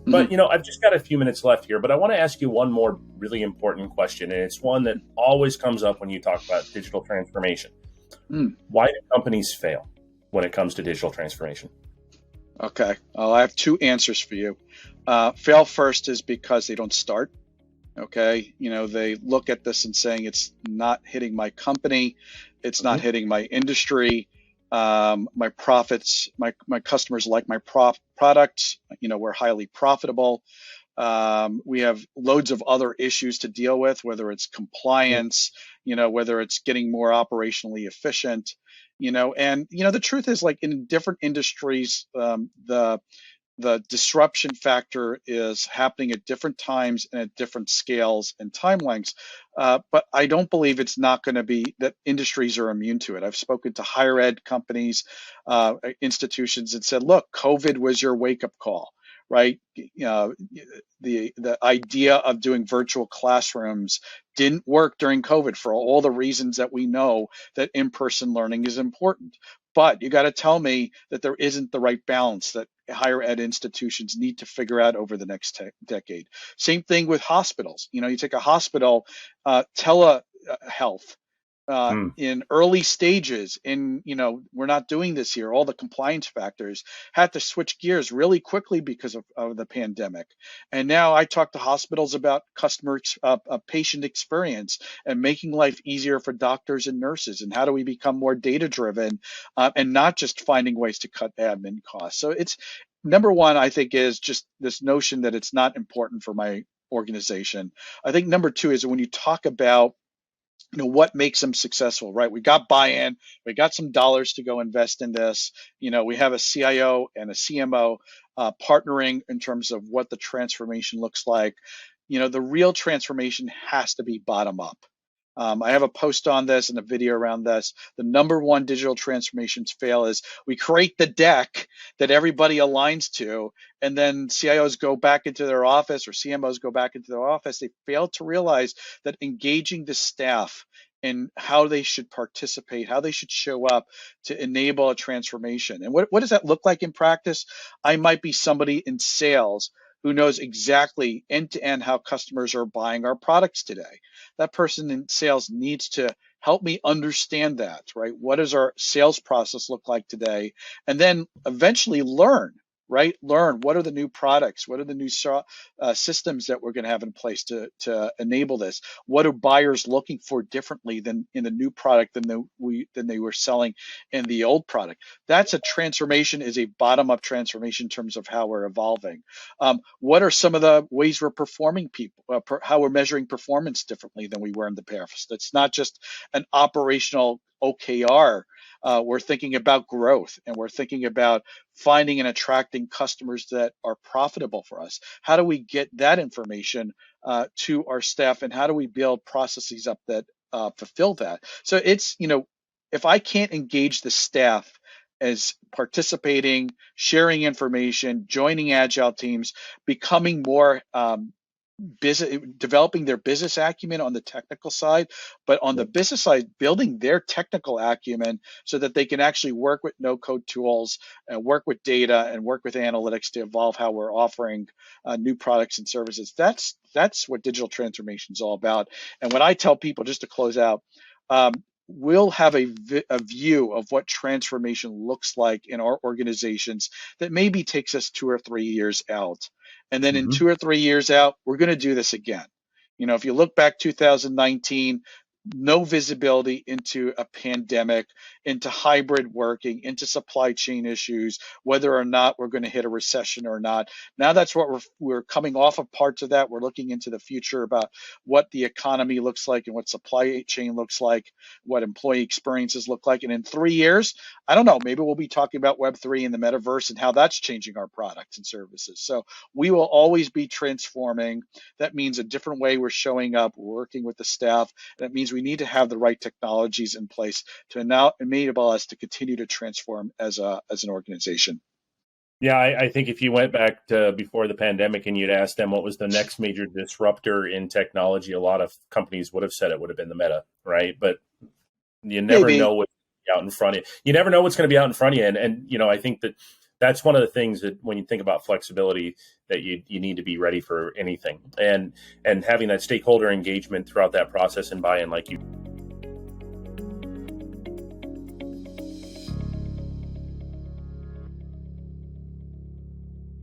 But, I've just got a few minutes left here, but I want to ask you one more really important question. And it's one that always comes up when you talk about digital transformation. Why do companies fail when it comes to digital transformation? Okay. I have two answers for you. Fail first is because they don't start. Okay. They look at this and saying it's not hitting my company. It's not hitting my industry. My profits, my customers like my products. We're highly profitable. We have loads of other issues to deal with, whether it's compliance, whether it's getting more operationally efficient, and the truth is, like, in different industries, the disruption factor is happening at different times and at different scales and time lengths. But I don't believe it's not going to be that industries are immune to it. I've spoken to higher ed companies, institutions, and said, look, COVID was your wake up call, right? The idea of doing virtual classrooms didn't work during COVID for all the reasons that we know that in-person learning is important. But you got to tell me that there isn't the right balance that higher ed institutions need to figure out over the next decade. Same thing with hospitals. You take a hospital, telehealth. In early stages, we're not doing this here. All the compliance factors had to switch gears really quickly because of the pandemic. And now I talk to hospitals about patient experience and making life easier for doctors and nurses. And how do we become more data driven and not just finding ways to cut admin costs? So it's number one, I think, is just this notion that it's not important for my organization. I think number two is when you talk about what makes them successful, right? We got buy-in, we got some dollars to go invest in this. We have a CIO and a CMO partnering in terms of what the transformation looks like. The real transformation has to be bottom up. I have a post on this and a video around this. The number one digital transformations fail is we create the deck that everybody aligns to, and then CIOs go back into their office or CMOs go back into their office. They fail to realize that engaging the staff and how they should participate, how they should show up to enable a transformation. And what does that look like in practice? I might be somebody in sales who knows exactly end-to-end how customers are buying our products today. That person in sales needs to help me understand that, right? What does our sales process look like today? And then eventually learn what are the new products? What are the new systems that we're going to have in place to enable this? What are buyers looking for differently than in the new product than they were selling in the old product? That's a transformation, is a bottom-up transformation in terms of how we're evolving. What are some of the ways we're performing how we're measuring performance differently than we were in the past? It's not just an operational OKR. We're thinking about growth, and we're thinking about finding and attracting customers that are profitable for us. How do we get that information to our staff, and how do we build processes up that fulfill that? So it's, if I can't engage the staff as participating, sharing information, joining agile teams, becoming more developing their business acumen on the technical side, but on the business side, building their technical acumen so that they can actually work with no-code tools and work with data and work with analytics to evolve how we're offering new products and services. That's what digital transformation is all about. And when I tell people, just to close out, we'll have a view of what transformation looks like in our organizations that maybe takes us 2 or 3 years out. And then in 2 or 3 years out, we're going to do this again. If you look back 2019, no visibility into a pandemic, into hybrid working, into supply chain issues, whether or not we're going to hit a recession or not. Now that's what we're coming off of parts of that. We're looking into the future about what the economy looks like and what supply chain looks like, what employee experiences look like. And in 3 years, I don't know, maybe we'll be talking about Web3 and the metaverse and how that's changing our products and services. So we will always be transforming. That means a different way we're showing up, working with the staff. That means we need to have the right technologies in place to now enable us to continue to transform as an organization. Yeah, I think if you went back to before the pandemic and you'd asked them what was the next major disruptor in technology, a lot of companies would have said it would have been the meta, right? But you never know what's out in front of you. You never know what's going to be out in front of you. And I think that that's one of the things that when you think about flexibility, that you need to be ready for anything, and having that stakeholder engagement throughout that process and buy-in, like you